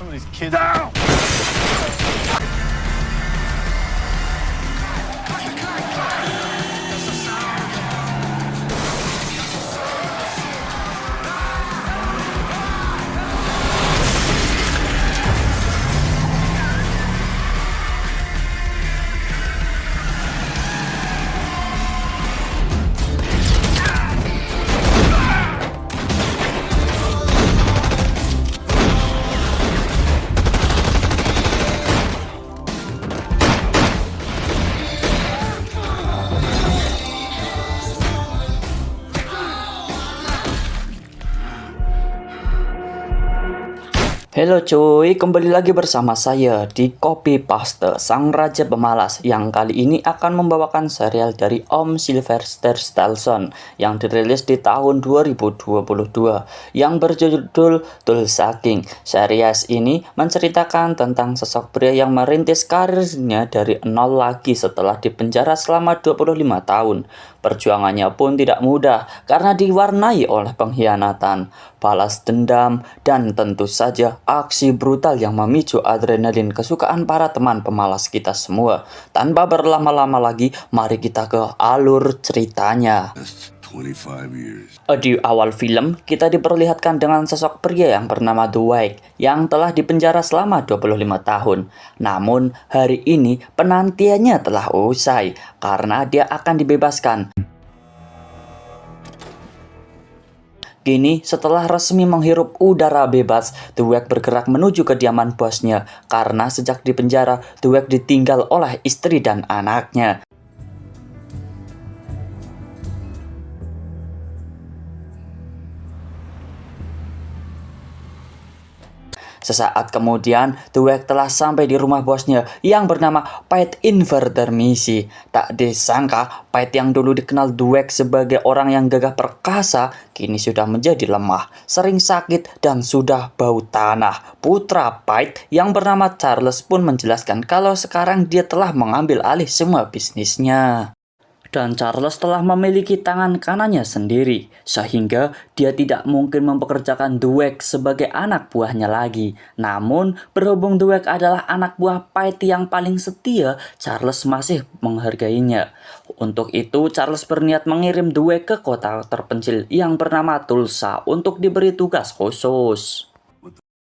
Some of these kids. Down! Halo cuy, kembali lagi bersama saya di Copy Paste, Sang Raja Pemalas, yang kali ini akan membawakan serial dari Om Sylvester Stallone yang dirilis di tahun 2022 yang berjudul Tulsa King. Series ini menceritakan tentang sosok pria yang merintis karirnya dari nol lagi setelah dipenjara selama 25 tahun. Perjuangannya pun tidak mudah karena diwarnai oleh pengkhianatan, balas dendam, dan tentu saja aksi brutal yang memicu adrenalin kesukaan para teman pemalas kita semua. Tanpa berlama-lama lagi, mari kita ke alur ceritanya. Di awal film, kita diperlihatkan dengan sosok pria yang bernama Dwight yang telah dipenjara selama 25 tahun. Namun, hari ini penantiannya telah usai karena dia akan dibebaskan. Kini, setelah resmi menghirup udara bebas, Dwight bergerak menuju kediaman bosnya karena sejak di penjara, Dwight ditinggal oleh istri dan anaknya. Sesaat kemudian, Dwight telah sampai di rumah bosnya yang bernama Pete Inverter Misi. Tak disangka, Pete yang dulu dikenal Dwight sebagai orang yang gagah perkasa, kini sudah menjadi lemah, sering sakit, dan sudah bau tanah. Putra Pete yang bernama Charles pun menjelaskan kalau sekarang dia telah mengambil alih semua bisnisnya. Dan Charles telah memiliki tangan kanannya sendiri, sehingga dia tidak mungkin mempekerjakan Dwight sebagai anak buahnya lagi. Namun, berhubung Dwight adalah anak buah Pete yang paling setia, Charles masih menghargainya. Untuk itu, Charles berniat mengirim Dwight ke kota terpencil yang bernama Tulsa untuk diberi tugas khusus.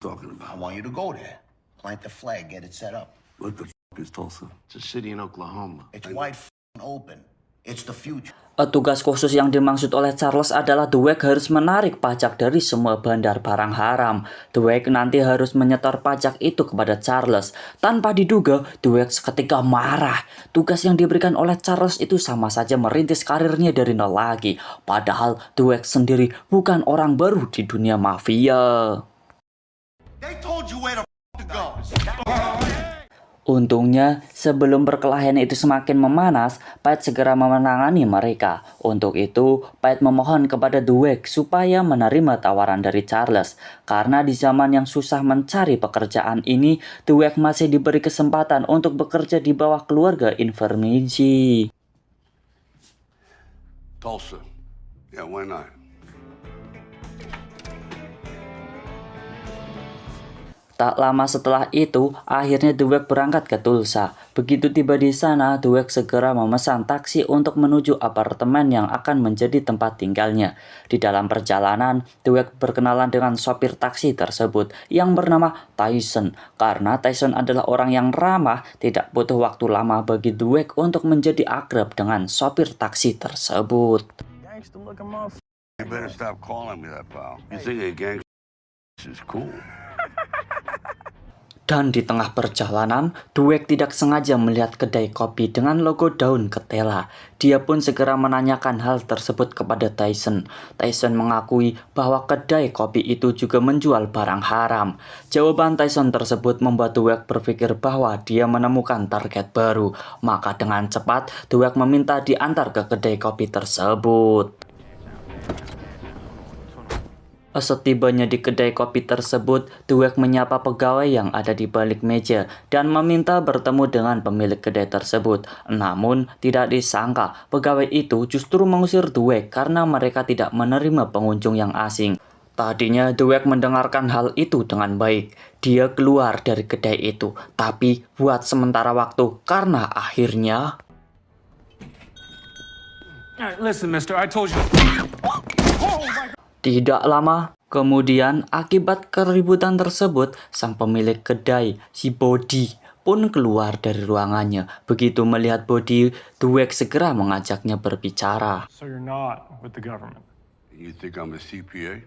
I want you to go there, plant the flag, get it set up. What the is Tulsa? It's a city in Oklahoma. It's wide open. It's the future. Tugas khusus yang dimaksud oleh Charles adalah Dwight harus menarik pajak dari semua bandar barang haram. Dwight nanti harus menyetor pajak itu kepada Charles. Tanpa diduga, Dwight seketika marah. Tugas yang diberikan oleh Charles itu sama saja merintis karirnya dari nol lagi. Padahal Dwight sendiri bukan orang baru di dunia mafia. They told you where to go. Untungnya, sebelum perkelahian itu semakin memanas, Pete segera menangani mereka. Untuk itu, Pete memohon kepada Dwight supaya menerima tawaran dari Charles. Karena di zaman yang susah mencari pekerjaan ini, Dwight masih diberi kesempatan untuk bekerja di bawah keluarga Invermisi. Tulsa. Yeah, why not? Tak lama setelah itu, akhirnya Dwight berangkat ke Tulsa. Begitu tiba di sana, Dwight segera memesan taksi untuk menuju apartemen yang akan menjadi tempat tinggalnya. Di dalam perjalanan, Dwight berkenalan dengan sopir taksi tersebut yang bernama Tyson. Karena Tyson adalah orang yang ramah, tidak butuh waktu lama bagi Dwight untuk menjadi akrab dengan sopir taksi tersebut. You better stop calling me that, pal. You think a gangster is cool? Dan di tengah perjalanan, Dwight tidak sengaja melihat kedai kopi dengan logo daun ketela. Dia pun segera menanyakan hal tersebut kepada Tyson. Tyson mengakui bahwa kedai kopi itu juga menjual barang haram. Jawaban Tyson tersebut membuat Dwight berpikir bahwa dia menemukan target baru. Maka dengan cepat, Dwight meminta diantar ke kedai kopi tersebut. Setibanya di kedai kopi tersebut, Dwight menyapa pegawai yang ada di balik meja dan meminta bertemu dengan pemilik kedai tersebut. Namun, tidak disangka pegawai itu justru mengusir Dwight karena mereka tidak menerima pengunjung yang asing. Tadinya Dweck mendengarkan hal itu dengan baik. Dia keluar dari kedai itu, tapi buat sementara waktu karena akhirnya Listen, mister, I told you. tidak lama kemudian akibat keributan tersebut, sang pemilik kedai, si Body, pun keluar dari ruangannya. Begitu melihat Body, Dweck segera mengajaknya berbicara. So you're not with the government. You think I'm a CPA?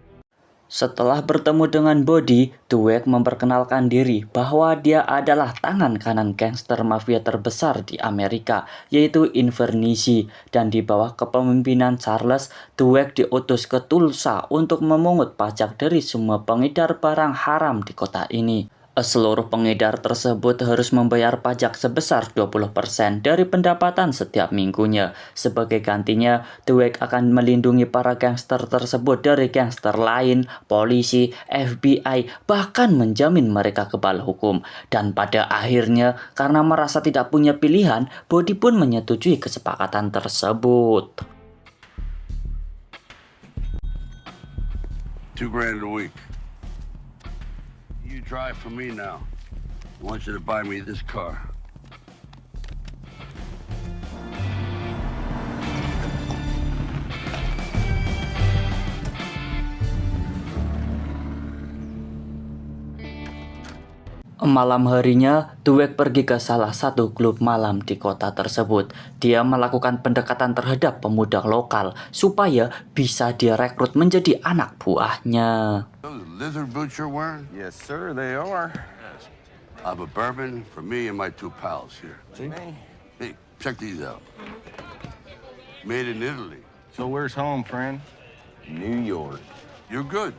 Setelah bertemu dengan Body, Dweck memperkenalkan diri bahwa dia adalah tangan kanan gangster mafia terbesar di Amerika, yaitu Invernizzi, dan di bawah kepemimpinan Charles, Dweck diutus ke Tulsa untuk memungut pajak dari semua pengedar barang haram di kota ini. Seluruh pengedar tersebut harus membayar pajak sebesar 20% dari pendapatan setiap minggunya. Sebagai gantinya, Dweck akan melindungi para gangster tersebut dari gangster lain, polisi, FBI, bahkan menjamin mereka kebal hukum. Dan pada akhirnya, karena merasa tidak punya pilihan, Body pun menyetujui kesepakatan tersebut. $2,000 a week. You drive for me now. I want you to buy me this car. Malam harinya, Dweck pergi ke salah satu klub malam di kota tersebut. Dia melakukan pendekatan terhadap pemuda lokal supaya bisa direkrut menjadi anak buahnya. Those lizard boots you're wearing? Yes, sir, they are. I have a bourbon for me and my two pals here. Hey, check these out. Made in Italy. So where's home, friend? New York. You're good.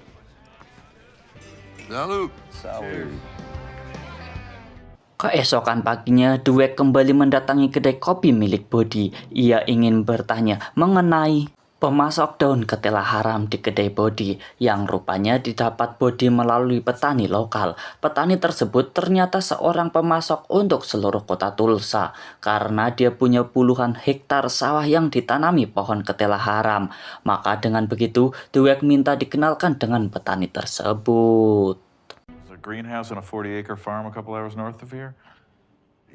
Salute. Cheers. Keesokan paginya, Dweck kembali mendatangi kedai kopi milik Body. Ia ingin bertanya mengenai pemasok daun ketela haram di kedai Body, yang rupanya didapat Body melalui petani lokal. Petani tersebut ternyata seorang pemasok untuk seluruh kota Tulsa, karena dia punya puluhan hektar sawah yang ditanami pohon ketela haram. Maka dengan begitu, Dweck minta dikenalkan dengan petani tersebut. There's a greenhouse on a 40-acre farm a couple hours north of here.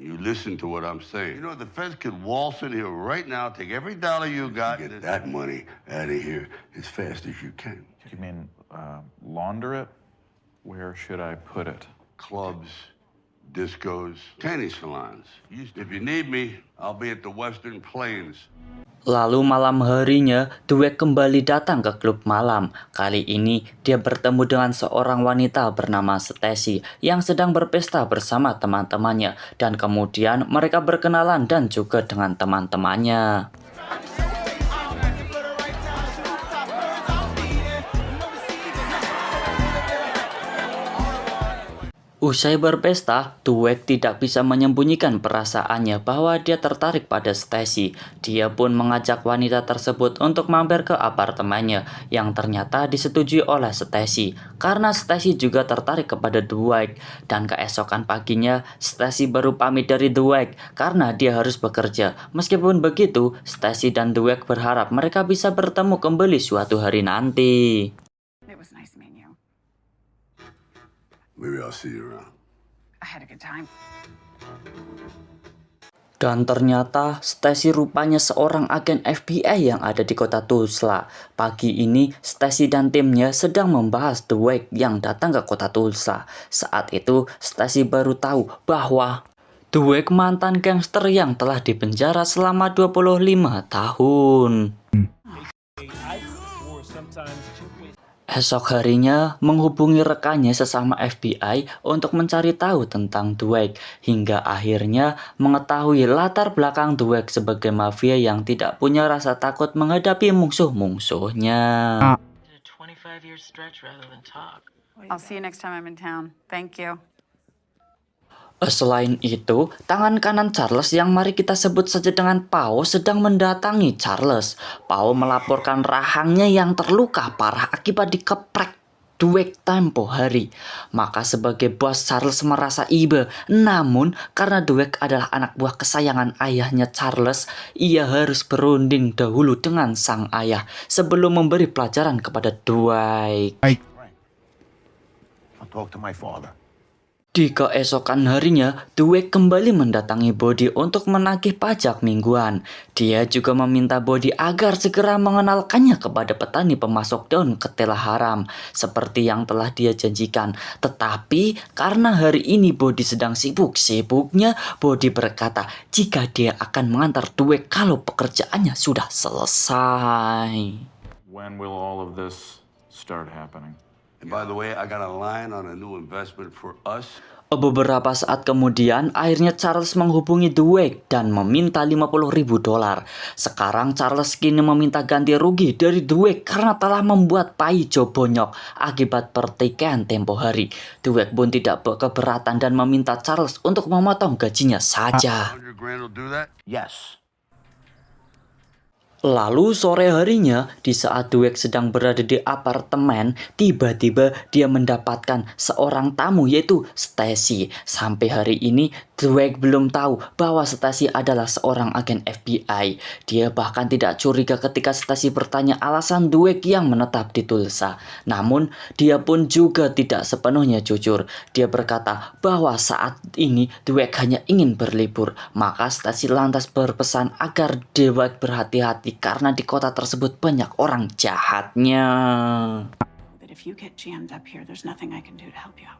You listen to what I'm saying. You know, the feds could waltz in here right now, take every dollar you got, get that money out of here as fast as you can. You mean launder it? Where should I put it? Clubs, discos, tanning salons. If you need me, I'll be at the Western Plains. Lalu malam harinya, Dweck kembali datang ke klub malam. Kali ini, dia bertemu dengan seorang wanita bernama Stacy yang sedang berpesta bersama teman-temannya. Dan kemudian mereka berkenalan dan juga dengan teman-temannya. Usai berpesta, Dweck tidak bisa menyembunyikan perasaannya bahwa dia tertarik pada Stacy. Dia pun mengajak wanita tersebut untuk mampir ke apartemennya, yang ternyata disetujui oleh Stacy, karena Stacy juga tertarik kepada Dweck. Dan keesokan paginya, Stacy baru pamit dari Dweck karena dia harus bekerja. Meskipun begitu, Stacy dan Dweck berharap mereka bisa bertemu kembali suatu hari nanti. It was nice meeting you. Maybe I'll see you around. I had a good time. Dan ternyata Stacy rupanya seorang agen FBI yang ada di kota Tulsa. Pagi ini Stacy dan timnya sedang membahas Dweck yang datang ke kota Tulsa. Saat itu Stacy baru tahu bahwa Dweck mantan gangster yang telah dipenjara selama 25 tahun. Esok harinya menghubungi rekannya sesama FBI untuk mencari tahu tentang Dweck, hingga akhirnya mengetahui latar belakang Dweck sebagai mafia yang tidak punya rasa takut menghadapi musuh-musuhnya. I'll see you next time I'm in town. Thank you. Selain itu, tangan kanan Charles yang mari kita sebut saja dengan Pao sedang mendatangi Charles. Pao melaporkan rahangnya yang terluka parah akibat dikeprek Dweck tempo hari. Maka sebagai bos Charles merasa iba. Namun karena Dweck adalah anak buah kesayangan ayahnya Charles, ia harus berunding dahulu dengan sang ayah sebelum memberi pelajaran kepada Dweck. I'll talk to my father. Di keesokan harinya, Dweck kembali mendatangi Body untuk menagih pajak mingguan. Dia juga meminta Body agar segera mengenalkannya kepada petani pemasok daun ketela haram, seperti yang telah dia janjikan. Tetapi karena hari ini Body sedang sibuk-sibuknya, Body berkata jika dia akan mengantar Dweck kalau pekerjaannya sudah selesai. When will all of this start happening? And by the way, I got a line on a new investment for us. Beberapa saat kemudian, akhirnya Charles menghubungi Dweck dan meminta $50.000. Sekarang Charles kini meminta ganti rugi dari Dweck karena telah membuat Paijo bonyok akibat pertikaian tempo hari. Dweck pun tidak keberatan dan meminta Charles untuk memotong gajinya saja. 100 grand will do that? Yes. Lalu sore harinya, di saat Dweck sedang berada di apartemen, tiba-tiba dia mendapatkan seorang tamu yaitu Stacy. Sampai hari ini, Dweck belum tahu bahwa Stacy adalah seorang agen FBI. Dia bahkan tidak curiga ketika Stacy bertanya alasan Dweck yang menetap di Tulsa. Namun, dia pun juga tidak sepenuhnya jujur. Dia berkata bahwa saat ini Dweck hanya ingin berlibur. Maka Stacy lantas berpesan agar Dweck berhati-hati karena di kota tersebut banyak orang jahatnya. That if you get jammed up here, there's nothing I can do to help you out.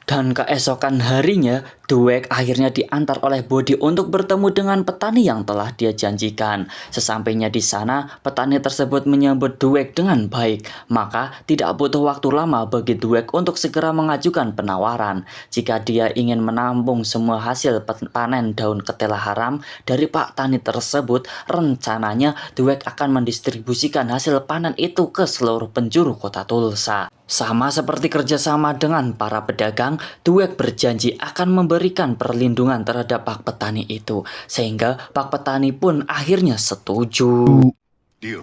Dan keesokan harinya, Dweck akhirnya diantar oleh Body untuk bertemu dengan petani yang telah dia janjikan. Sesampainya di sana, petani tersebut menyambut Dweck dengan baik. Maka tidak butuh waktu lama bagi Dweck untuk segera mengajukan penawaran. Jika dia ingin menampung semua hasil panen daun ketela haram dari Pak Tani tersebut, rencananya Dweck akan mendistribusikan hasil panen itu ke seluruh penjuru kota Tulsa. Sama seperti kerjasama dengan para pedagang, Dweck berjanji akan memberikan perlindungan terhadap Pak Petani itu, sehingga Pak Petani pun akhirnya setuju. Deal.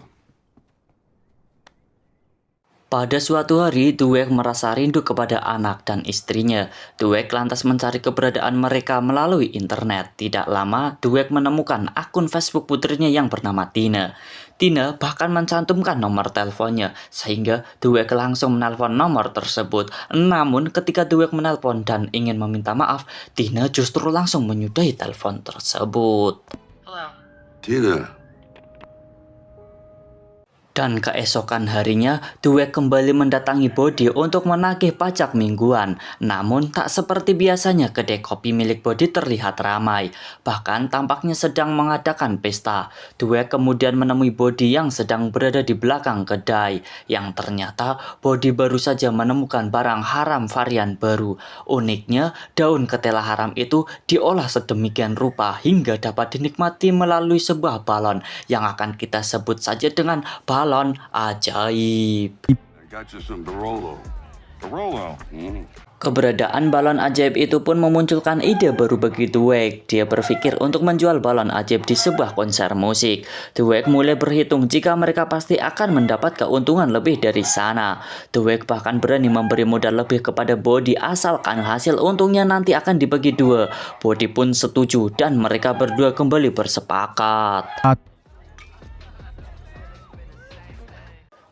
Pada suatu hari, Dweck merasa rindu kepada anak dan istrinya. Dweck lantas mencari keberadaan mereka melalui internet. Tidak lama, Dweck menemukan akun Facebook putrinya yang bernama Tina. Tina bahkan mencantumkan nomor teleponnya, sehingga Dweck langsung menelpon nomor tersebut. Namun, ketika Dweck menelpon dan ingin meminta maaf, Tina justru langsung menyudahi telepon tersebut. Hello. Tina, Dan keesokan harinya, Dweck kembali mendatangi Body untuk menagih pajak mingguan. Namun tak seperti biasanya, kedai kopi milik Body terlihat ramai. Bahkan tampaknya sedang mengadakan pesta. Dweck kemudian menemui Body yang sedang berada di belakang kedai. Yang ternyata Body baru saja menemukan barang haram varian baru. Uniknya, daun ketela haram itu diolah sedemikian rupa hingga dapat dinikmati melalui sebuah balon yang akan kita sebut saja dengan balon ajaib. I got you some Barolo. Barolo. Keberadaan balon ajaib itu pun memunculkan ide baru bagi Dweck. Dia berpikir untuk menjual balon ajaib di sebuah konser musik. Dweck mulai berhitung jika mereka pasti akan mendapat keuntungan lebih dari sana. Dweck bahkan berani memberi modal lebih kepada Body asalkan hasil untungnya nanti akan dibagi dua. Body pun setuju dan mereka berdua kembali bersepakat.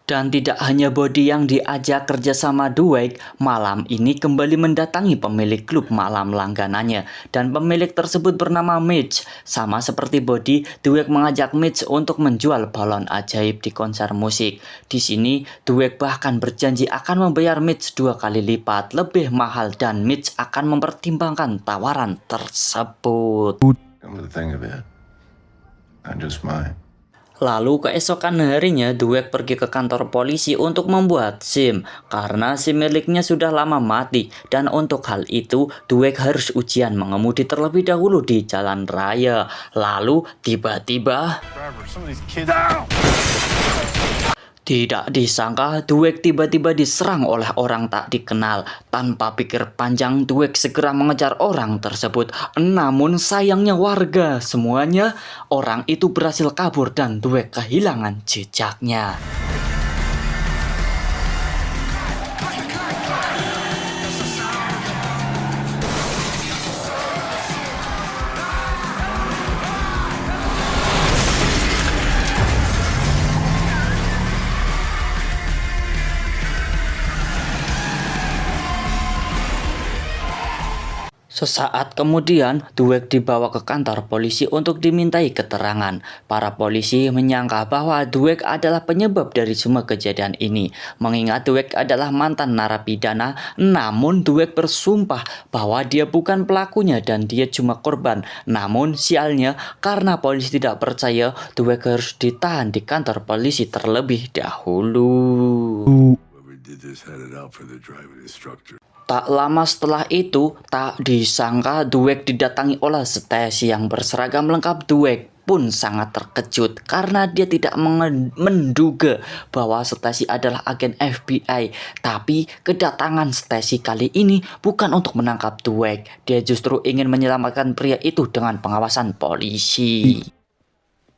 Dan tidak hanya Body yang diajak kerjasama Dweck, malam ini kembali mendatangi pemilik klub malam langganannya. Dan pemilik tersebut bernama Mitch. Sama seperti Body, Dweck mengajak Mitch untuk menjual balon ajaib di konser musik. Di sini, Dweck bahkan berjanji akan membayar Mitch 2 kali lipat lebih mahal dan Mitch akan mempertimbangkan tawaran tersebut. Come to think of it, not just mine. Lalu keesokan harinya Dweck pergi ke kantor polisi untuk membuat SIM karena SIM miliknya sudah lama mati dan untuk hal itu Dweck harus ujian mengemudi terlebih dahulu di jalan raya. Lalu tiba-tiba Tidak disangka, Dweck tiba-tiba diserang oleh orang tak dikenal. Tanpa pikir panjang, Dweck segera mengejar orang tersebut. Namun sayangnya warga semuanya, orang itu berhasil kabur dan Dweck kehilangan jejaknya. Sesaat kemudian, Dweck dibawa ke kantor polisi untuk dimintai keterangan. Para polisi menyangka bahwa Dweck adalah penyebab dari semua kejadian ini. Mengingat Dweck adalah mantan narapidana, namun Dweck bersumpah bahwa dia bukan pelakunya dan dia cuma korban. Namun sialnya, karena polisi tidak percaya, Dweck harus ditahan di kantor polisi terlebih dahulu. Whoever did this had it out for the driving instructor. Tak lama setelah itu, tak disangka Dweck didatangi oleh Stacy yang berseragam lengkap. Dweck pun sangat terkejut karena dia tidak menduga bahwa Stacy adalah agen FBI. Tapi kedatangan Stacy kali ini bukan untuk menangkap Dweck. Dia justru ingin menyelamatkan pria itu dengan pengawasan polisi.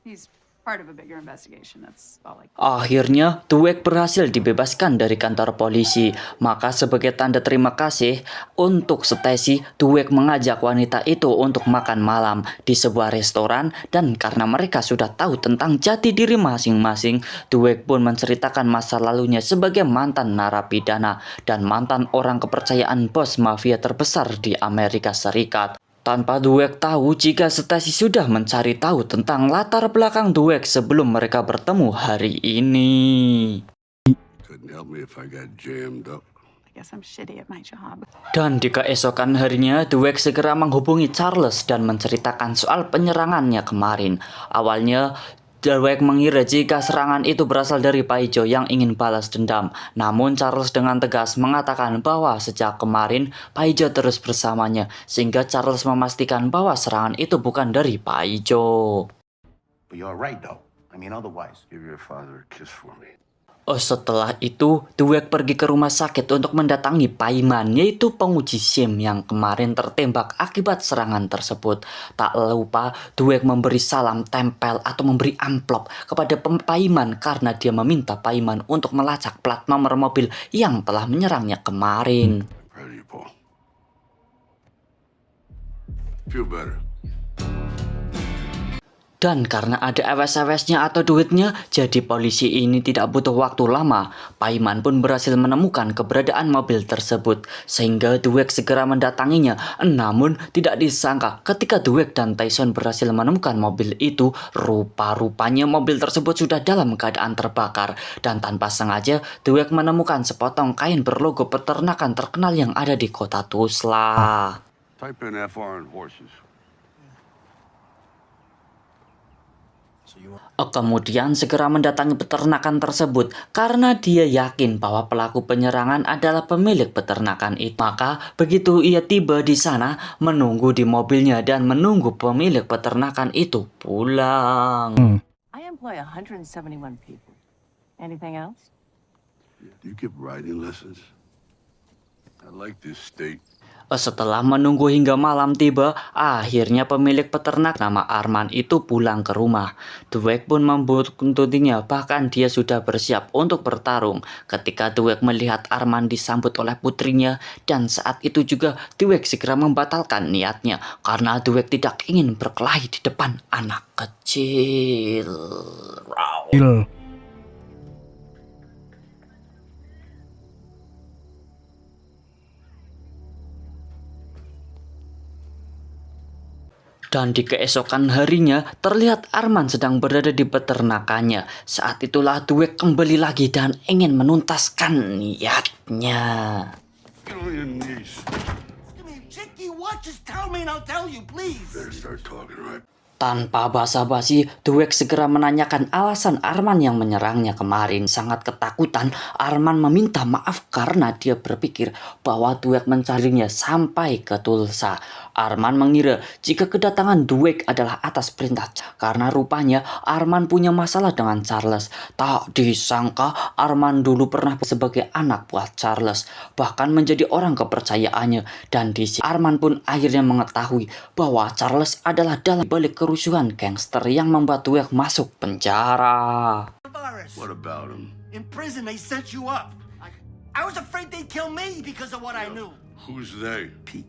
He's part of a bigger investigation. That's all I can. Akhirnya, Dweck berhasil dibebaskan dari kantor polisi. Maka sebagai tanda terima kasih untuk Stacy, Dweck mengajak wanita itu untuk makan malam di sebuah restoran. Dan karena mereka sudah tahu tentang jati diri masing-masing, Dweck pun menceritakan masa lalunya sebagai mantan narapidana dan mantan orang kepercayaan bos mafia terbesar di Amerika Serikat. Tanpa Dweck tahu jika Stacy sudah mencari tahu tentang latar belakang Dweck sebelum mereka bertemu hari ini. Couldn't help me if I got jammed up. I guess I'm shitty at my job. Dan di keesokan harinya, Dweck segera menghubungi Charles dan menceritakan soal penyerangannya kemarin. Awalnya, Dweck mengira jika serangan itu berasal dari Paijo yang ingin balas dendam. Namun Charles dengan tegas mengatakan bahwa sejak kemarin Paijo terus bersamanya, sehingga Charles memastikan bahwa serangan itu bukan dari Paijo. But you're right, though. I mean, otherwise. Give your father a kiss for me. Setelah itu, Dweck pergi ke rumah sakit untuk mendatangi Paiman, yaitu penguji SIM yang kemarin tertembak akibat serangan tersebut. Tak lupa, Dweck memberi salam tempel atau memberi amplop kepada Paiman karena dia meminta Paiman untuk melacak plat nomor mobil yang telah menyerangnya kemarin. Proud of you, Paul. Feel better. Dan karena ada ewes-ewesnya atau duitnya, jadi polisi ini tidak butuh waktu lama. Paiman pun berhasil menemukan keberadaan mobil tersebut, sehingga Dweck segera mendatanginya. Namun tidak disangka ketika Dweck dan Tyson berhasil menemukan mobil itu, rupa-rupanya mobil tersebut sudah dalam keadaan terbakar. Dan tanpa sengaja, Dweck menemukan sepotong kain berlogo peternakan terkenal yang ada di kota Tuzla. Type in FR and horses. Kemudian segera mendatangi peternakan tersebut karena dia yakin bahwa pelaku penyerangan adalah pemilik peternakan itu. Maka begitu ia tiba di sana, menunggu di mobilnya dan menunggu pemilik peternakan itu pulang. I employ 171 people. Anything else? Do you give riding lessons? I like this state. Setelah menunggu hingga malam tiba, akhirnya pemilik peternak nama Arman itu pulang ke rumah. Dweck pun membuntutinya, bahkan dia sudah bersiap untuk bertarung. Ketika Dweck melihat Arman disambut oleh putrinya, dan saat itu juga Dweck segera membatalkan niatnya karena Dweck tidak ingin berkelahi di depan anak kecil. Dan di keesokan harinya, terlihat Arman sedang berada di peternakannya. Saat itulah Dweck kembali lagi dan ingin menuntaskan niatnya. Get on your knees. Come here, Chicky, what? Just tell me and I'll tell you, please. Better start talking, right? Tanpa basa-basi, Dweck segera menanyakan alasan Arman yang menyerangnya kemarin. Sangat ketakutan, Arman meminta maaf karena dia berpikir bahwa Dweck mencarinya sampai ke Tulsa. Arman mengira jika kedatangan Dweck adalah atas perintah karena rupanya Arman punya masalah dengan Charles. Tak disangka Arman dulu pernah sebagai anak buah Charles, bahkan menjadi orang kepercayaannya. Dan di sini Arman pun akhirnya mengetahui bahwa Charles adalah dalam balik kerusuhan gangster yang membuat Dweck masuk penjara. What about him? In prison, they set you up. I was afraid they'd kill me because of what I knew. Who's they? Pete.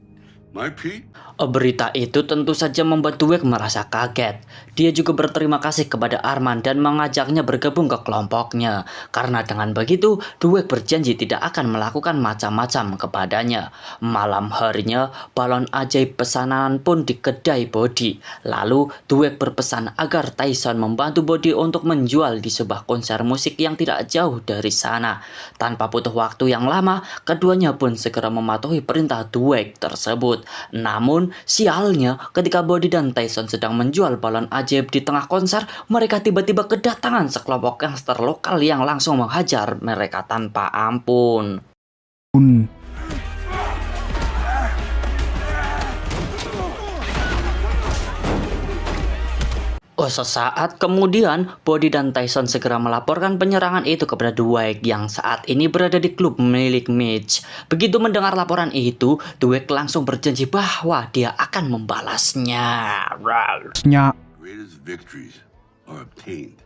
My Pete? Berita itu tentu saja membuat Dweck merasa kaget. Dia juga berterima kasih kepada Arman dan mengajaknya bergabung ke kelompoknya. Karena dengan begitu, Dweck berjanji tidak akan melakukan macam-macam kepadanya. Malam harinya, balon ajaib pesanan pun di kedai Body. Lalu, Dweck berpesan agar Tyson membantu Body untuk menjual di sebuah konser musik yang tidak jauh dari sana. Tanpa butuh waktu yang lama, keduanya pun segera mematuhi perintah Dweck tersebut. Namun, sialnya ketika Body dan Tyson sedang menjual balon ajaib di tengah konser, mereka tiba-tiba kedatangan sekelompok gangster lokal yang langsung menghajar mereka tanpa ampun. Sesaat kemudian, Body dan Tyson segera melaporkan penyerangan itu kepada Dweck yang saat ini berada di klub milik Mitch. Begitu mendengar laporan itu, Dweck langsung berjanji bahwa dia akan membalasnya. Greatest victories are obtained.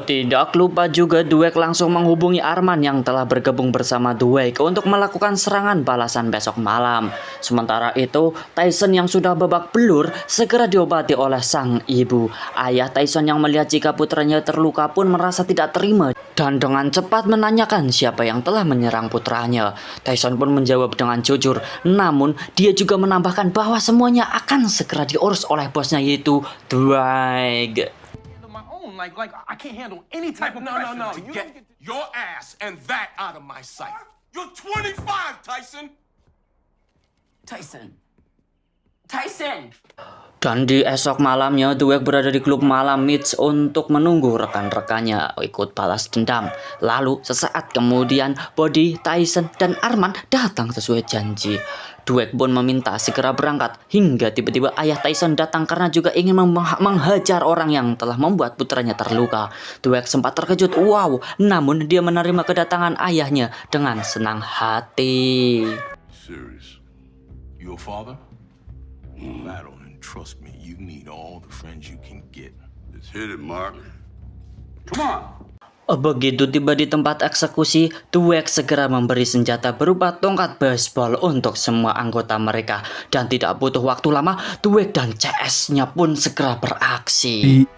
Tidak lupa juga Dweck langsung menghubungi Arman yang telah bergabung bersama Dweck untuk melakukan serangan balasan besok malam. Sementara itu, Tyson yang sudah babak belur segera diobati oleh sang ibu. Ayah Tyson yang melihat jika putranya terluka pun merasa tidak terima dan dengan cepat menanyakan siapa yang telah menyerang putranya. Tyson pun menjawab dengan jujur, namun dia juga menambahkan bahwa semuanya akan segera diurus oleh bosnya yaitu Dweck. Like I can't handle any type of pressure. No. You get your ass and that out of my sight. You're 25, Tyson. Tyson. Dan di esok malamnya, Dweck berada di klub malam Mitch untuk menunggu rekan-rekannya ikut balas dendam. Lalu sesaat kemudian, Body, Tyson, dan Arman datang sesuai janji. Dweck pun meminta segera berangkat hingga tiba-tiba ayah Tyson datang karena juga ingin menghajar orang yang telah membuat putranya terluka. Dweck sempat terkejut, namun dia menerima kedatangan ayahnya dengan senang hati. Serious. Your father? Battle and trust me, you need all the friends you can get. Let's hit it, Mark. Come on. Begitu tiba di tempat eksekusi, Dweck segera memberi senjata berupa tongkat baseball untuk semua anggota mereka. Dan tidak butuh waktu lama, Dweck dan CS-nya pun segera beraksi.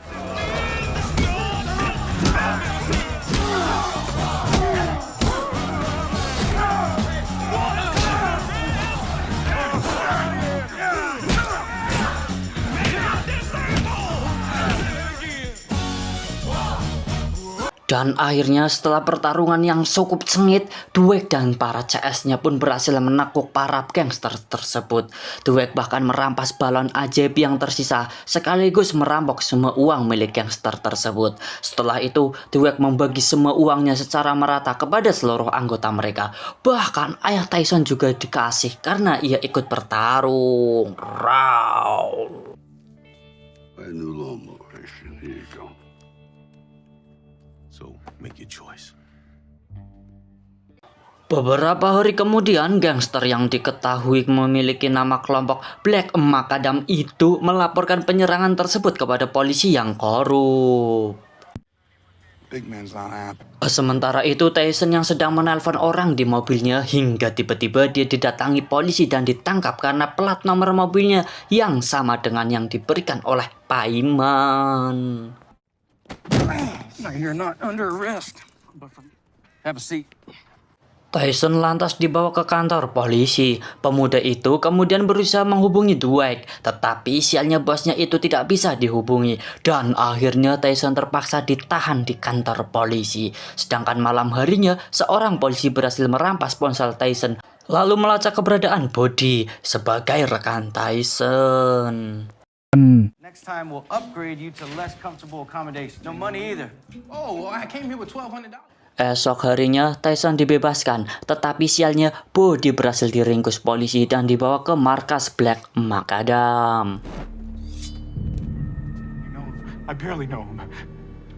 Dan akhirnya setelah pertarungan yang cukup sengit, Dweck dan para CS-nya pun berhasil menakuk para gangster tersebut. Dweck bahkan merampas balon ajaib yang tersisa, sekaligus merampok semua uang milik gangster tersebut. Setelah itu, Dweck membagi semua uangnya secara merata kepada seluruh anggota mereka. Bahkan ayah Tyson juga dikasih karena ia ikut bertarung. A new lawnmower. Here you go. So make your choice. Beberapa hari kemudian, gangster yang diketahui memiliki nama kelompok Black Macadam itu melaporkan penyerangan tersebut kepada polisi yang korup. Sementara itu, Tyson yang sedang menelpon orang di mobilnya hingga tiba-tiba dia didatangi polisi dan ditangkap karena plat nomor mobilnya yang sama dengan yang diberikan oleh Paiman. No, you're not under arrest. Have a seat. Tyson lantas dibawa ke kantor polisi. Pemuda itu kemudian berusaha menghubungi Dweck, tetapi sialnya bosnya itu tidak bisa dihubungi. Dan akhirnya Tyson terpaksa ditahan di kantor polisi. Sedangkan malam harinya, seorang polisi berhasil merampas ponsel Tyson, lalu melacak keberadaan Body sebagai rekan Tyson. Next time we'll upgrade you to less comfortable accommodation. No money either. Oh, well, I came here with $1,200. Esok harinya, Tyson dibebaskan, tetapi sialnya Bodhi berhasil diringkus polisi dan dibawa ke markas Black Macadam. I barely know him.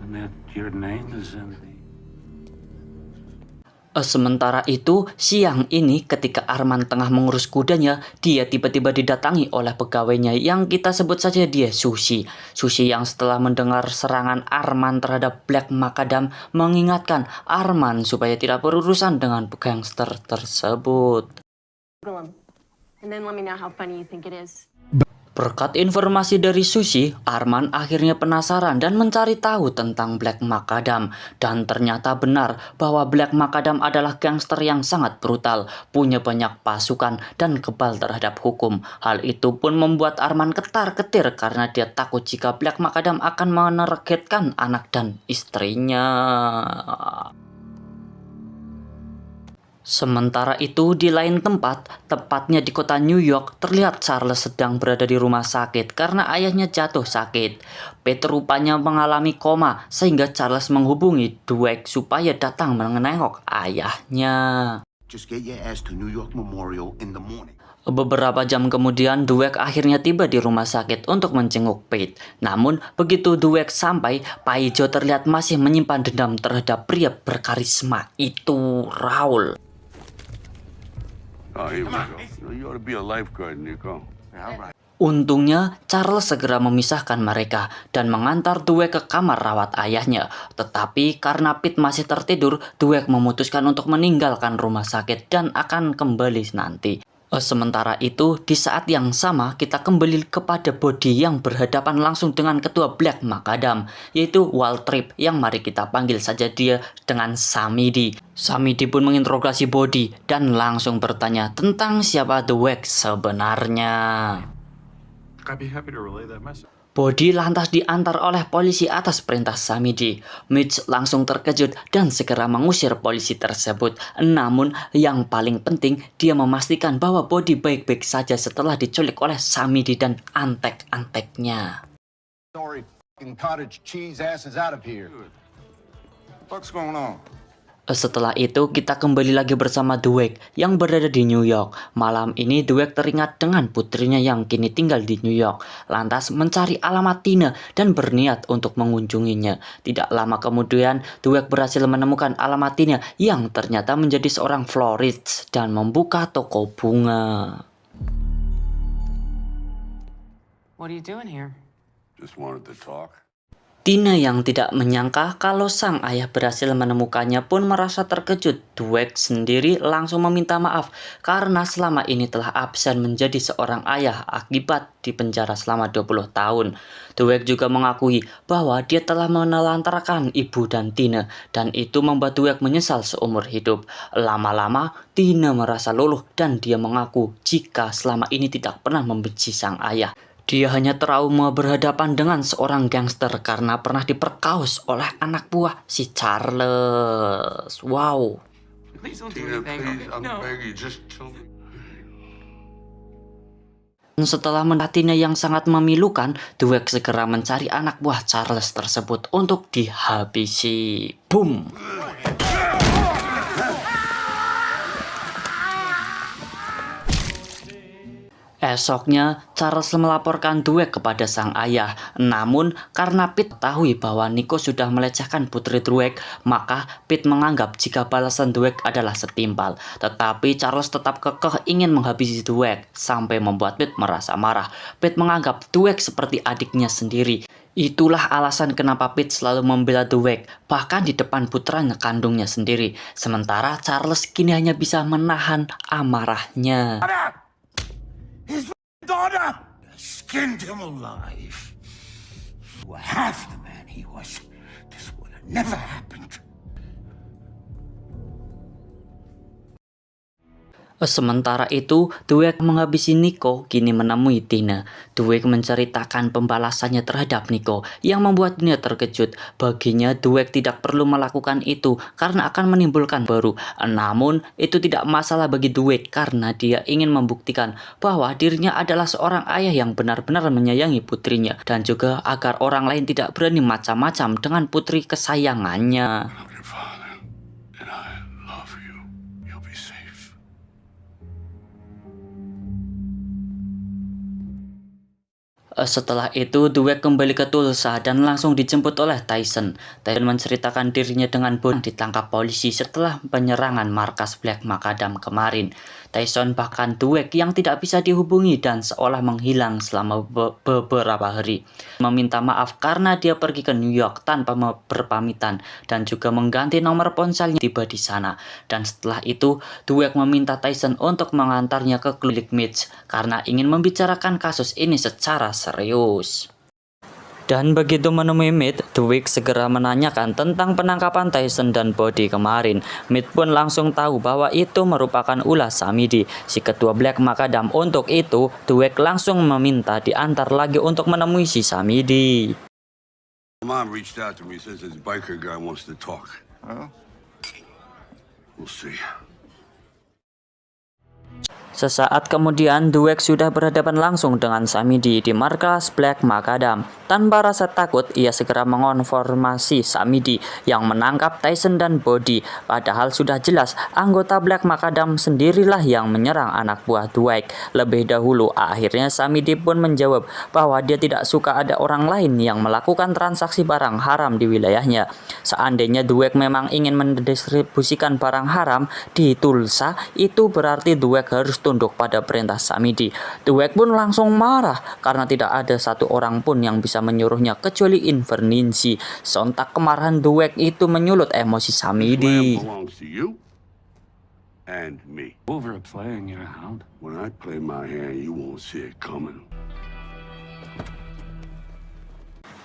And that your name is in the... Sementara itu, siang ini ketika Arman tengah mengurus kudanya, dia tiba-tiba didatangi oleh pegawainya yang kita sebut saja dia Sushi. Sushi yang setelah mendengar serangan Arman terhadap Black Macadam mengingatkan Arman supaya tidak berurusan dengan gangster tersebut. And then let me know how funny you think it is. Berkat informasi dari Sushi, Arman akhirnya penasaran dan mencari tahu tentang Black Macadam. Dan ternyata benar bahwa Black Macadam adalah gangster yang sangat brutal, punya banyak pasukan dan kebal terhadap hukum. Hal itu pun membuat Arman ketar-ketir karena dia takut jika Black Macadam akan menargetkan anak dan istrinya. Sementara itu di lain tempat, tepatnya di kota New York, terlihat Charles sedang berada di rumah sakit karena ayahnya jatuh sakit. Pete rupanya mengalami koma sehingga Charles menghubungi Dweck supaya datang menengok ayahnya. Just get your ass to New York Memorial in the morning. Beberapa jam kemudian, Dweck akhirnya tiba di rumah sakit untuk menjenguk Pete. Namun, begitu Dweck sampai, Paijo terlihat masih menyimpan dendam terhadap pria berkarisma itu, Raul. Oh, here we go. You ought to be a lifeguard, Nico. Untungnya, Charles segera memisahkan mereka dan mengantar Dweck ke kamar rawat ayahnya. Tetapi karena Pete masih tertidur, Dweck memutuskan untuk meninggalkan rumah sakit dan akan kembali nanti. Sementara itu, di saat yang sama kita kembali kepada Bodhi yang berhadapan langsung dengan ketua Black Macadam, yaitu Waltrip yang mari kita panggil saja dia dengan Samidi. Samidi pun menginterogasi Bodhi dan langsung bertanya tentang siapa Dweck sebenarnya. I'd be happy to relay that message. Bodhi lantas diantar oleh polisi atas perintah Samidi. Mitch langsung terkejut dan segera mengusir polisi tersebut. Namun yang paling penting, dia memastikan bahwa Bodhi baik-baik saja setelah diculik oleh Samidi dan antek-anteknya. Sorry, cottage cheese ass is out of here. What's going on? Setelah itu kita kembali lagi bersama Dweck yang berada di New York. Malam ini Dweck teringat dengan putrinya yang kini tinggal di New York. Lantas mencari alamat Tina dan berniat untuk mengunjunginya. Tidak lama kemudian Dweck berhasil menemukan alamat Tina yang ternyata menjadi seorang florist dan membuka toko bunga. What are you doing here? Just wanted to talk. Tina yang tidak menyangka kalau sang ayah berhasil menemukannya pun merasa terkejut. Dweck sendiri langsung meminta maaf karena selama ini telah absen menjadi seorang ayah akibat dipenjara selama 20 tahun. Dweck juga mengakui bahwa dia telah menelantarkan ibu dan Tina dan itu membuat Dweck menyesal seumur hidup. Lama-lama Tina merasa luluh dan dia mengaku jika selama ini tidak pernah membenci sang ayah. Dia hanya trauma berhadapan dengan seorang gangster karena pernah diperkaos oleh anak buah si Charles. Wow. Please don't do Tina, anything. please, I'm No. begging you, just tell me. Setelah mendapatinya yang sangat memilukan, Dweck segera mencari anak buah Charles tersebut untuk dihabisi. Boom. Esoknya, Charles melaporkan Dweck kepada sang ayah. Namun, karena Pete tahu bahwa Nico sudah melecehkan putri Dweck, maka Pete menganggap jika balasan Dweck adalah setimpal. Tetapi Charles tetap kekeh ingin menghabisi Dweck, sampai membuat Pete merasa marah. Pete menganggap Dweck seperti adiknya sendiri. Itulah alasan kenapa Pete selalu membela Dweck, bahkan di depan putranya kandungnya sendiri. Sementara Charles kini hanya bisa menahan amarahnya. His daughter! Skinned him alive. You were half the man he was. This would have never happened. Sementara itu, Dweck menghabisi Nico kini menemui Tina. Dweck menceritakan pembalasannya terhadap Nico yang membuat Tina terkejut. Baginya, Dweck tidak perlu melakukan itu karena akan menimbulkan baru. Namun, itu tidak masalah bagi Dweck karena dia ingin membuktikan bahwa dirinya adalah seorang ayah yang benar-benar menyayangi putrinya dan juga agar orang lain tidak berani macam-macam dengan putri kesayangannya. Setelah itu, Dweck kembali ke Tulsa dan langsung dijemput oleh Tyson. Tyson menceritakan dirinya dengan bodoh ditangkap polisi setelah penyerangan markas Black Macadam kemarin. Tyson bahkan Dweck yang tidak bisa dihubungi dan seolah menghilang selama beberapa hari. Meminta maaf karena dia pergi ke New York tanpa berpamitan dan juga mengganti nomor ponselnya tiba di sana. Dan setelah itu, Dweck meminta Tyson untuk mengantarnya ke klinik Mitch karena ingin membicarakan kasus ini secara serius. Dan begitu menemui Mitch, Dweck segera menanyakan tentang penangkapan Tyson dan Bodhi kemarin. Mitch pun langsung tahu bahwa itu merupakan ulah Samedi, si ketua Black Macadam. Untuk itu, Dweck langsung meminta diantar lagi untuk menemui si Samedi. Mom reached out to me, says this biker guy wants to talk. Huh? We'll see. Sesaat kemudian, Dweck sudah berhadapan langsung dengan Samedi di markas Black Macadam. Tanpa rasa takut, ia segera mengonfirmasi Samedi yang menangkap Tyson dan Bodhi. Padahal sudah jelas anggota Black Macadam sendirilah yang menyerang anak buah Dweck lebih dahulu. Akhirnya Samedi pun menjawab bahwa dia tidak suka ada orang lain yang melakukan transaksi barang haram di wilayahnya. Seandainya Dweck memang ingin mendistribusikan barang haram di Tulsa, itu berarti Dweck harus tunduk pada perintah Samedi. Dweck pun langsung marah karena tidak ada satu orang pun yang bisa menyuruhnya kecuali Inverninci. Sontak kemarahan Dweck itu menyulut emosi Samedi. Belongs to you and me. Over playing your hound. When I play my hand, you won't see it coming.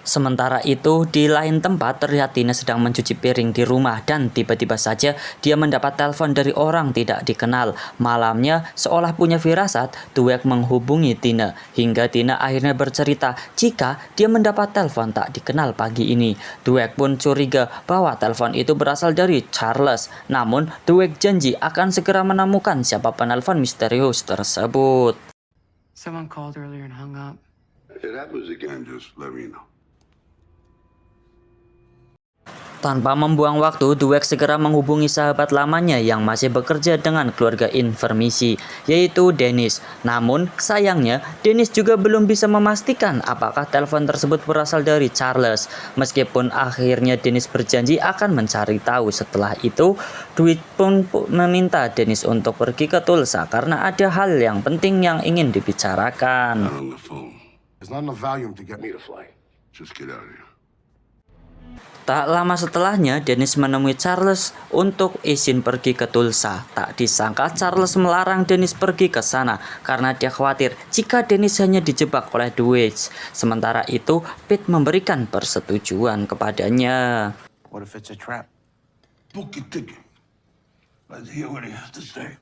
Sementara itu, di lain tempat terlihat Tina sedang mencuci piring di rumah dan tiba-tiba saja dia mendapat telepon dari orang tidak dikenal. Malamnya, seolah punya firasat, Dweck menghubungi Tina hingga Tina akhirnya bercerita jika dia mendapat telepon tak dikenal pagi ini. Dweck pun curiga bahwa telepon itu berasal dari Charles. Namun, Dweck janji akan segera menemukan siapa penelpon misterius tersebut. Someone called earlier and hung up. If it happens again, just let me know. Tanpa membuang waktu, Dweck segera menghubungi sahabat lamanya yang masih bekerja dengan keluarga Inverninci, yaitu Dennis. Namun, sayangnya, Dennis juga belum bisa memastikan apakah telepon tersebut berasal dari Charles. Meskipun akhirnya Dennis berjanji akan mencari tahu. Setelah itu, Dweck pun meminta Dennis untuk pergi ke Tulsa karena ada hal yang penting yang ingin dibicarakan. Not on the phone. There's not enough volume to get me to fly. Just get out of here. Tak lama setelahnya, Dennis menemui Charles untuk izin pergi ke Tulsa. Tak disangka Charles melarang Dennis pergi ke sana karena dia khawatir jika Dennis hanya dijebak oleh Dweck. Sementara itu, Pete memberikan persetujuan kepadanya. What if it's a trap? Book your ticket. Let's hear what he has to say.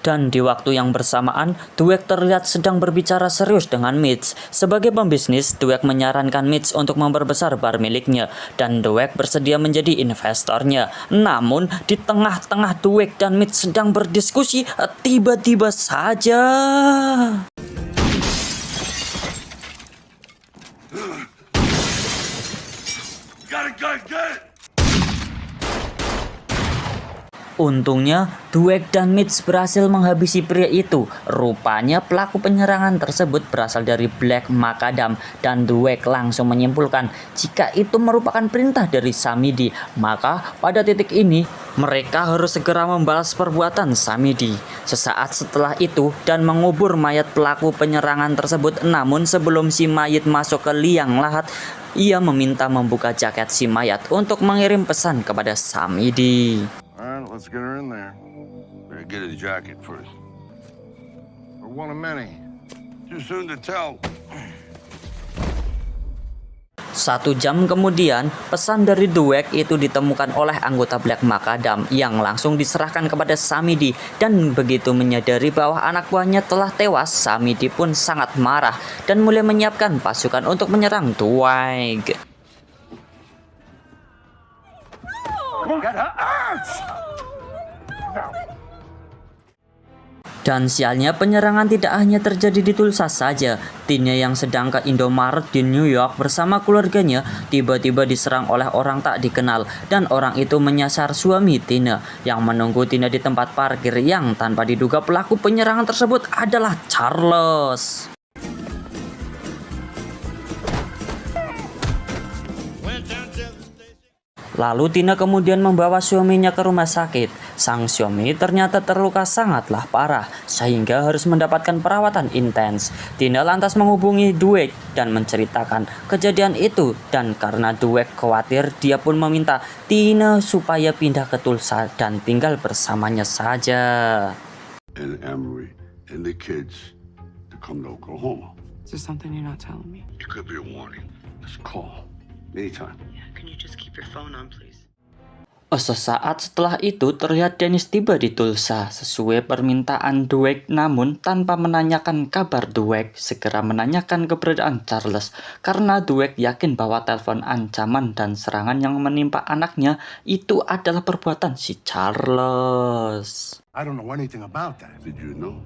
Dan di waktu yang bersamaan, Dweck terlihat sedang berbicara serius dengan Mitch. Sebagai pembisnis, Dweck menyarankan Mitch untuk memperbesar bar miliknya, dan Dweck bersedia menjadi investornya. Namun, di tengah-tengah Dweck dan Mitch sedang berdiskusi, tiba-tiba saja... Get it! Untungnya, Dweck dan Mitch berhasil menghabisi pria itu. Rupanya pelaku penyerangan tersebut berasal dari Black Macadam dan Dweck langsung menyimpulkan jika itu merupakan perintah dari Samedi. Maka pada titik ini, mereka harus segera membalas perbuatan Samedi. Sesaat setelah itu dan mengubur mayat pelaku penyerangan tersebut. Namun sebelum si mayat masuk ke liang lahat, ia meminta membuka jaket si mayat untuk mengirim pesan kepada Samedi. All right, let's get her in there. Better get his jacket first. We're one of many. Too soon to tell. 1 jam kemudian, pesan dari Dweck itu ditemukan oleh anggota Black Macadam yang langsung diserahkan kepada Samidi, dan begitu menyadari bahwa anak buahnya telah tewas, Samidi pun sangat marah dan mulai menyiapkan pasukan untuk menyerang Dweck. Dan sialnya penyerangan tidak hanya terjadi di Tulsa saja. Tina yang sedang ke Indomaret di New York bersama keluarganya tiba-tiba diserang oleh orang tak dikenal, dan orang itu menyasar suami Tina yang menunggu Tina di tempat parkir, yang tanpa diduga pelaku penyerangan tersebut adalah Charles. Lalu Tina kemudian membawa suaminya ke rumah sakit. Sang suami ternyata terluka sangatlah parah sehingga harus mendapatkan perawatan intens. Tina lantas menghubungi Dweck dan menceritakan kejadian itu, dan karena Dweck khawatir, dia pun meminta Tina supaya pindah ke Tulsa dan tinggal bersamanya saja. And Emery and the kids to come to Oklahoma. Is there something you're not telling me? It could be a warning. Just call anytime. Can you just keep your phone on, please? Sesaat setelah itu terlihat Dennis tiba di Tulsa sesuai permintaan Dweck, namun tanpa menanyakan kabar Dweck segera menanyakan keberadaan Charles karena Dweck yakin bahwa telepon ancaman dan serangan yang menimpa anaknya itu adalah perbuatan si Charles. I don't know anything about that. Did you know?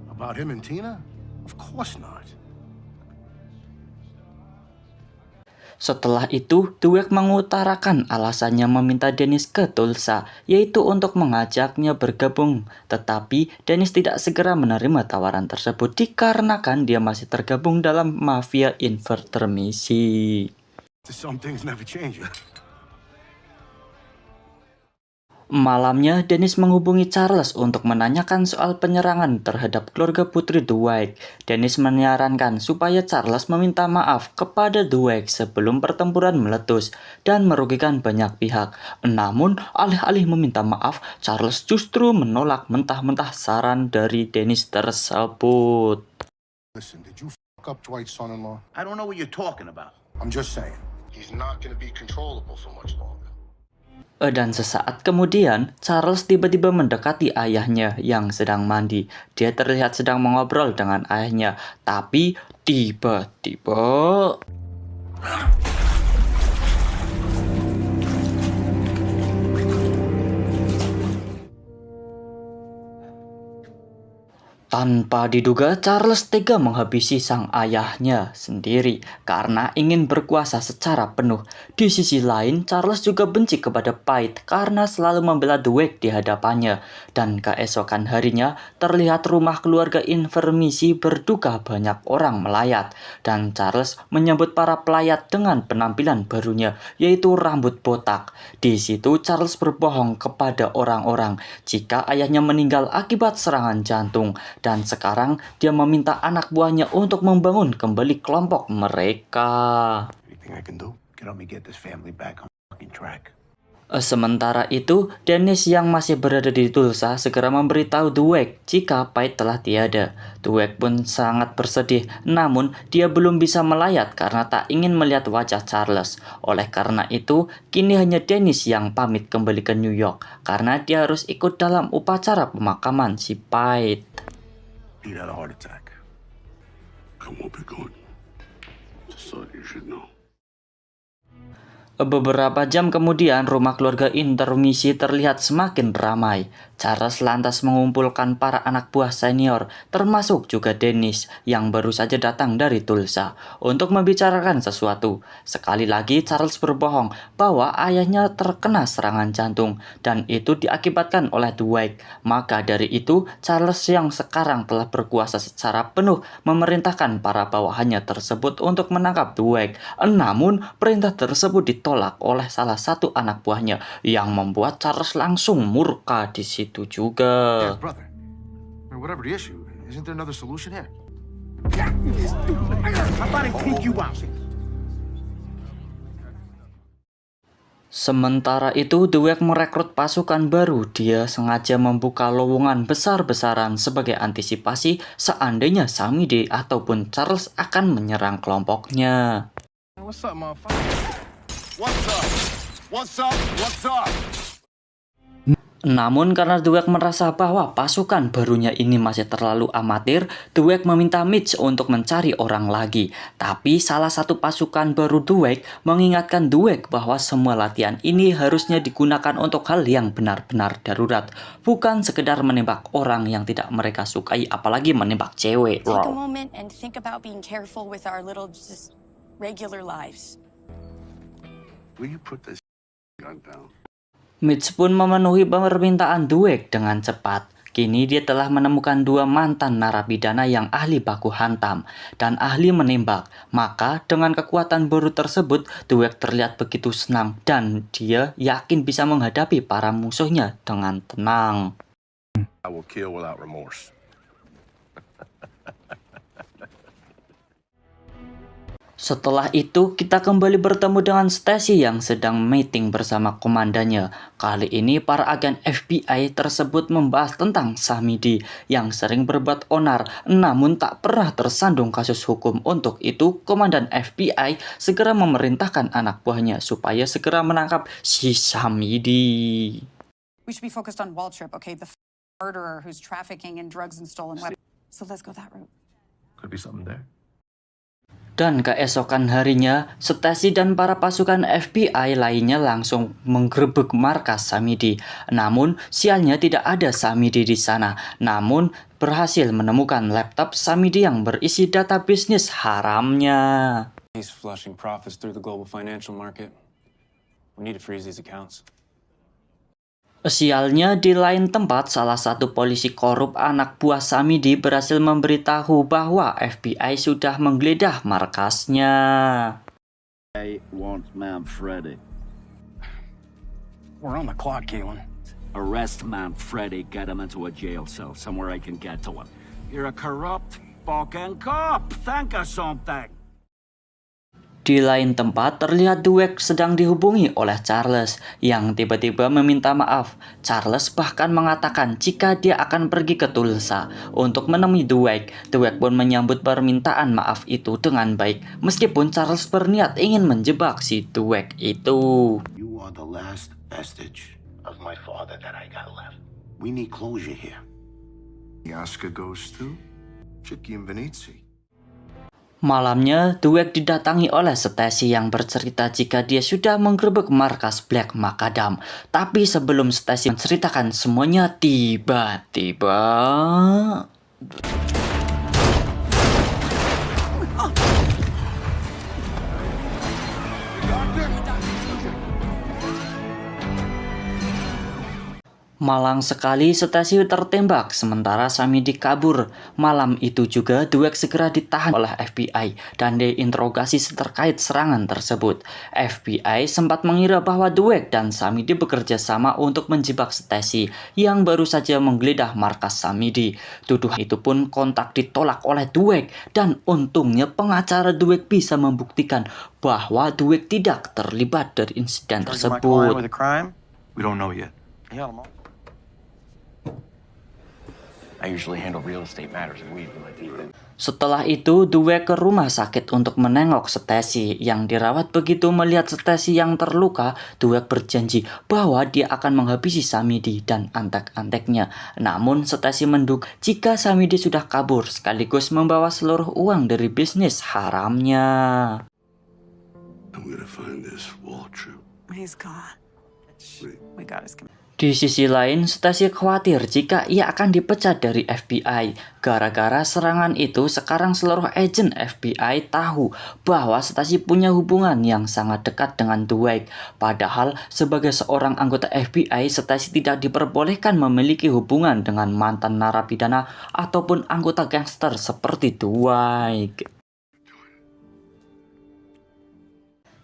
About him and Tina? Of course not. Setelah itu, Dweck mengutarakan alasannya meminta Dennis ke Tulsa, yaitu untuk mengajaknya bergabung. Tetapi Dennis tidak segera menerima tawaran tersebut dikarenakan dia masih tergabung dalam mafia intermisi. Some things never change. Malamnya, Dennis menghubungi Charles untuk menanyakan soal penyerangan terhadap keluarga putri Dweck. Dennis menyarankan supaya Charles meminta maaf kepada Dweck sebelum pertempuran meletus dan merugikan banyak pihak. Namun, alih-alih meminta maaf, Charles justru menolak mentah-mentah saran dari Dennis tersebut. Listen, did you fuck up Dwight's son-in-law? I don't know what you're talking about. I'm just saying. He's not gonna be controllable for much longer. Dan sesaat kemudian, Charles tiba-tiba mendekati ayahnya yang sedang mandi. Dia terlihat sedang mengobrol dengan ayahnya, tapi tiba-tiba... Tanpa diduga, Charles tega menghabisi sang ayahnya sendiri karena ingin berkuasa secara penuh. Di sisi lain, Charles juga benci kepada Pate karena selalu membela Dweck di hadapannya. Dan keesokan harinya, terlihat rumah keluarga intermisi berduka banyak orang melayat. Dan Charles menyambut para pelayat dengan penampilan barunya, yaitu rambut botak. Di situ, Charles berbohong kepada orang-orang jika ayahnya meninggal akibat serangan jantung. Dan sekarang dia meminta anak buahnya untuk membangun kembali kelompok mereka. Anything I can do? Can help me get this family back on fucking track. Sementara itu, Dennis yang masih berada di Tulsa segera memberitahu Dweck jika Pate telah tiada. Dweck pun sangat bersedih, namun dia belum bisa melayat karena tak ingin melihat wajah Charles. Oleh karena itu, kini hanya Dennis yang pamit kembali ke New York karena dia harus ikut dalam upacara pemakaman si Pate. He had a heart attack. I won't be good. Just thought you should know. Beberapa jam kemudian, rumah keluarga intermisi terlihat semakin ramai. Charles lantas mengumpulkan para anak buah senior, termasuk juga Dennis yang baru saja datang dari Tulsa, untuk membicarakan sesuatu. Sekali lagi Charles berbohong bahwa ayahnya terkena serangan jantung, dan itu diakibatkan oleh Dweck. Maka dari itu, Charles yang sekarang telah berkuasa secara penuh memerintahkan para bawahannya tersebut untuk menangkap Dweck. Namun, perintah tersebut ditolak oleh salah satu anak buahnya yang membuat Charles langsung murka di situ juga. Yeah, brother. I mean, whatever the issue, isn't there another solution here? How about I take you out? Sementara itu, Dweck merekrut pasukan baru. Dia sengaja membuka lowongan besar-besaran sebagai antisipasi seandainya Samidi ataupun Charles akan menyerang kelompoknya. what's up, motherfucker? What's up? What's up? What's up? Namun karena Dweck merasa bahwa pasukan barunya ini masih terlalu amatir, Dweck meminta Mitch untuk mencari orang lagi. Tapi salah satu pasukan baru Dweck mengingatkan Dweck bahwa semua latihan ini harusnya digunakan untuk hal yang benar-benar darurat, bukan sekedar menembak orang yang tidak mereka sukai, apalagi menembak cewek. Take a moment and think about being careful with our little just regular lives. Will you put this gun down? Mitch pun memenuhi permintaan Dweck dengan cepat. Kini dia telah menemukan 2 mantan narapidana yang ahli baku hantam dan ahli menembak. Maka dengan kekuatan baru tersebut, Dweck terlihat begitu senang dan dia yakin bisa menghadapi para musuhnya dengan tenang. I will kill without remorse. Setelah itu, kita kembali bertemu dengan Stacy yang sedang meeting bersama komandannya. Kali ini, para agen FBI tersebut membahas tentang Samidi yang sering berbuat onar, namun tak pernah tersandung kasus hukum. Untuk itu, komandan FBI segera memerintahkan anak buahnya supaya segera menangkap si Samidi. We should be focused on Waltrip, okay? The murderer who's trafficking in drugs and stolen weapons. So let's go that route. Could be something there. Dan keesokan harinya, Stacy dan para pasukan FBI lainnya langsung menggerebek markas Samidi. Namun, sialnya tidak ada Samidi di sana. Namun, berhasil menemukan laptop Samidi yang berisi data bisnis haramnya. He's flushing profits through the global financial market. We need to freeze these accounts. Sialnya, di lain tempat, salah satu polisi korup anak buah Samidi berhasil memberitahu bahwa FBI sudah menggeledah markasnya. I want Manfredi. We're on the clock, Kalen. Arrest Manfredi, get him into a jail cell, somewhere I can get to him. You're a corrupt fucking cop. Think of something. Di lain tempat, terlihat Dweck sedang dihubungi oleh Charles yang tiba-tiba meminta maaf. Charles bahkan mengatakan jika dia akan pergi ke Tulsa untuk menemui Dweck. Dweck pun menyambut permintaan maaf itu dengan baik, meskipun Charles berniat ingin menjebak si Dweck itu. You are the last vestige of my father that I got left. We need closure here. The Oscar goes to Chicky and Venezia. Malamnya, Dweck didatangi oleh Stacy yang bercerita jika dia sudah menggerebek markas Black Macadam. Tapi sebelum Stacy menceritakan semuanya, tiba-tiba... Malang sekali, Stacy tertembak sementara Samidi kabur. Malam itu juga Dweck segera ditahan oleh FBI dan diinterogasi terkait serangan tersebut. FBI sempat mengira bahwa Dweck dan Samidi bekerja sama untuk menjebak Stacy yang baru saja menggeledah markas Samidi. Tuduhan itu pun kontak ditolak oleh Dweck dan untungnya pengacara Dweck bisa membuktikan bahwa Dweck tidak terlibat dari insiden tersebut. We don't know yet. Yeah, I usually handle real estate matters and weed my deep in. Setelah itu, Dweck ke rumah sakit untuk menengok Stacy yang dirawat. Begitu melihat Stacy yang terluka, Dweck berjanji bahwa dia akan menghabisi Samidi dan antek-anteknya. Namun Stacy menduga jika Samidi sudah kabur sekaligus membawa seluruh uang dari bisnis haramnya. I'm gonna find this Waltrip. He's gone. We got his command. Di sisi lain, Stacy khawatir jika ia akan dipecat dari FBI. Gara-gara serangan itu, sekarang seluruh agen FBI tahu bahwa Stacy punya hubungan yang sangat dekat dengan Dweck. Padahal, sebagai seorang anggota FBI, Stacy tidak diperbolehkan memiliki hubungan dengan mantan narapidana ataupun anggota gangster seperti Dweck.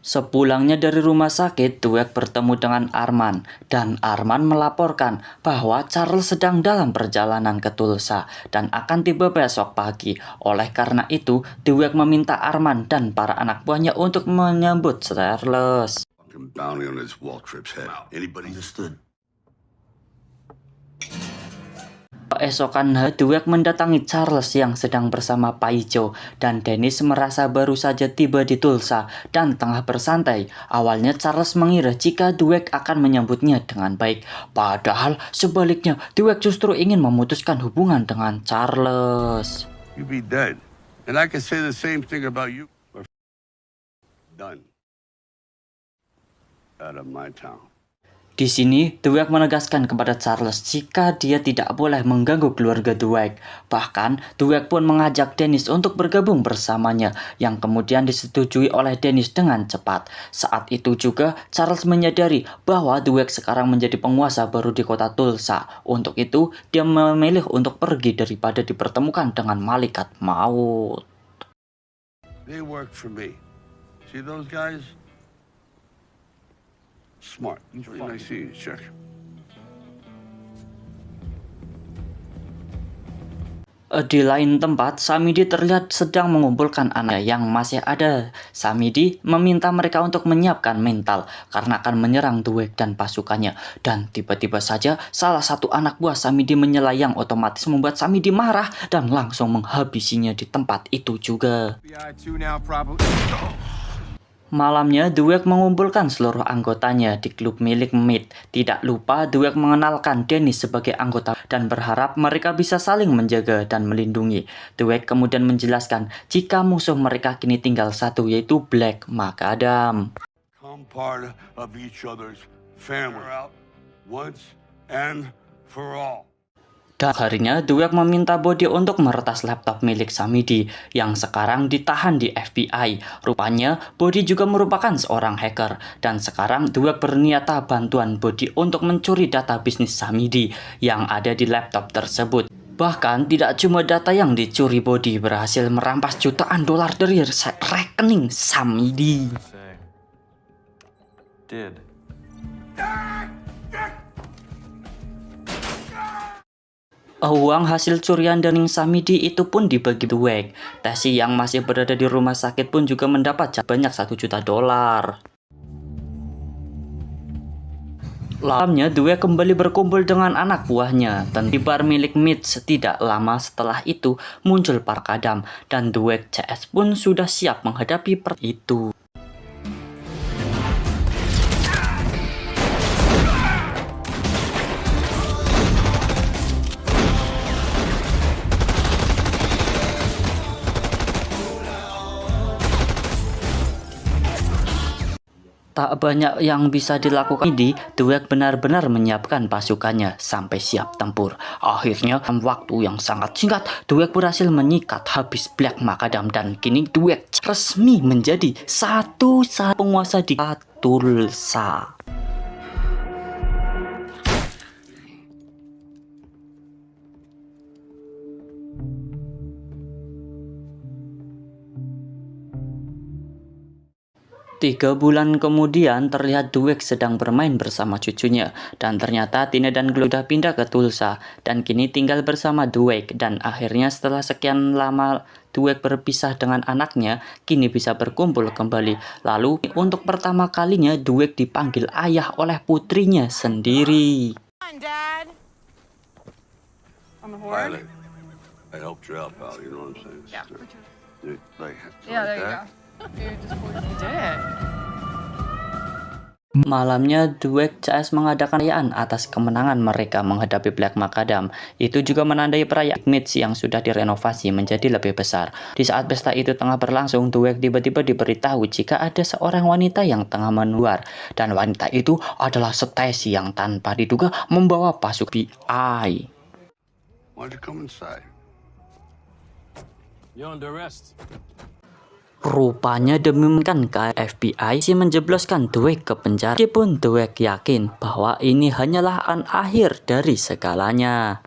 Sepulangnya dari rumah sakit, Dweck bertemu dengan Arman, dan Arman melaporkan bahwa Charles sedang dalam perjalanan ke Tulsa dan akan tiba besok pagi. Oleh karena itu, Dweck meminta Arman dan para anak buahnya untuk menyambut Charles. Bounty on this Waltrip's head. Anybody? Understood. Keesokan hari, Dweck mendatangi Charles yang sedang bersama Paijo, dan Dennis merasa baru saja tiba di Tulsa dan tengah bersantai. Awalnya Charles mengira jika Dweck akan menyambutnya dengan baik, padahal sebaliknya Dweck justru ingin memutuskan hubungan dengan Charles. You be dead. And I can say the same thing about you. We're done. Out of my town. Di sini, Dweck menegaskan kepada Charles jika dia tidak boleh mengganggu keluarga Dweck. Bahkan, Dweck pun mengajak Dennis untuk bergabung bersamanya, yang kemudian disetujui oleh Dennis dengan cepat. Saat itu juga, Charles menyadari bahwa Dweck sekarang menjadi penguasa baru di kota Tulsa. Untuk itu, dia memilih untuk pergi daripada dipertemukan dengan malaikat maut. They work for me. See those guys? Smart. Really nice seeing you, check. Di lain tempat, Samidi terlihat sedang mengumpulkan anak yang masih ada. Samidi meminta mereka untuk menyiapkan mental karena akan menyerang Dweck dan pasukannya. Dan tiba-tiba saja salah satu anak buah Samidi menyela yang otomatis membuat Samidi marah dan langsung menghabisinya di tempat itu juga. Malamnya, Dweck mengumpulkan seluruh anggotanya di klub milik Meat. Tidak lupa, Dweck mengenalkan Dennis sebagai anggota dan berharap mereka bisa saling menjaga dan melindungi. Dweck kemudian menjelaskan jika musuh mereka kini tinggal satu, yaitu Black Macadam. Become part of each other's family. Once and for all. Dan harinya, Dweck meminta Body untuk meretas laptop milik Samidi yang sekarang ditahan di FBI. Rupanya, Body juga merupakan seorang hacker. Dan sekarang Dweck berniat bantuan Body untuk mencuri data bisnis Samidi yang ada di laptop tersebut. Bahkan, tidak cuma data yang dicuri, Body berhasil merampas jutaan dolar dari rekening Samidi. Did. Uang hasil curian dari Samidi itu pun dibagi Dweck. Tesi yang masih berada di rumah sakit pun juga mendapat banyak $1 juta. Malamnya, Dweck kembali berkumpul dengan anak buahnya dan di bar milik Mitch. Tidak lama setelah itu muncul Macadam dan Dweck CS pun sudah siap menghadapi itu. Tak banyak yang bisa dilakukan ini, Dweck benar-benar menyiapkan pasukannya sampai siap tempur. Akhirnya, dalam waktu yang sangat singkat, Dweck berhasil menyikat habis Black Macadam dan kini Dweck resmi menjadi satu-satunya penguasa di Tulsa. Tiga bulan kemudian terlihat Dweck sedang bermain bersama cucunya dan ternyata Tina dan Glo sudah pindah ke Tulsa dan kini tinggal bersama Dweck dan akhirnya setelah sekian lama Dweck berpisah dengan anaknya kini bisa berkumpul kembali. Lalu untuk pertama kalinya Dweck dipanggil ayah oleh putrinya sendiri. Dad. On the horn? Pilot, I helped you out, pal. You know what I'm saying? Yeah. Yeah, there you go. You did it. Malamnya, Dweck CS mengadakan perayaan atas kemenangan mereka menghadapi Black Macadam. Itu juga menandai perayaan Mitch yang sudah direnovasi menjadi lebih besar. Di saat pesta itu tengah berlangsung, Dweck tiba-tiba diberitahu jika ada seorang wanita yang tengah menular. Dan wanita itu adalah Stacy yang tanpa diduga membawa pasukan FBI. Why don't you come inside? You're under arrest. Rupanya demi ke FBI si menjebloskan Dweck ke penjara. Meskipun Dweck yakin bahwa ini hanyalah akhir dari segalanya.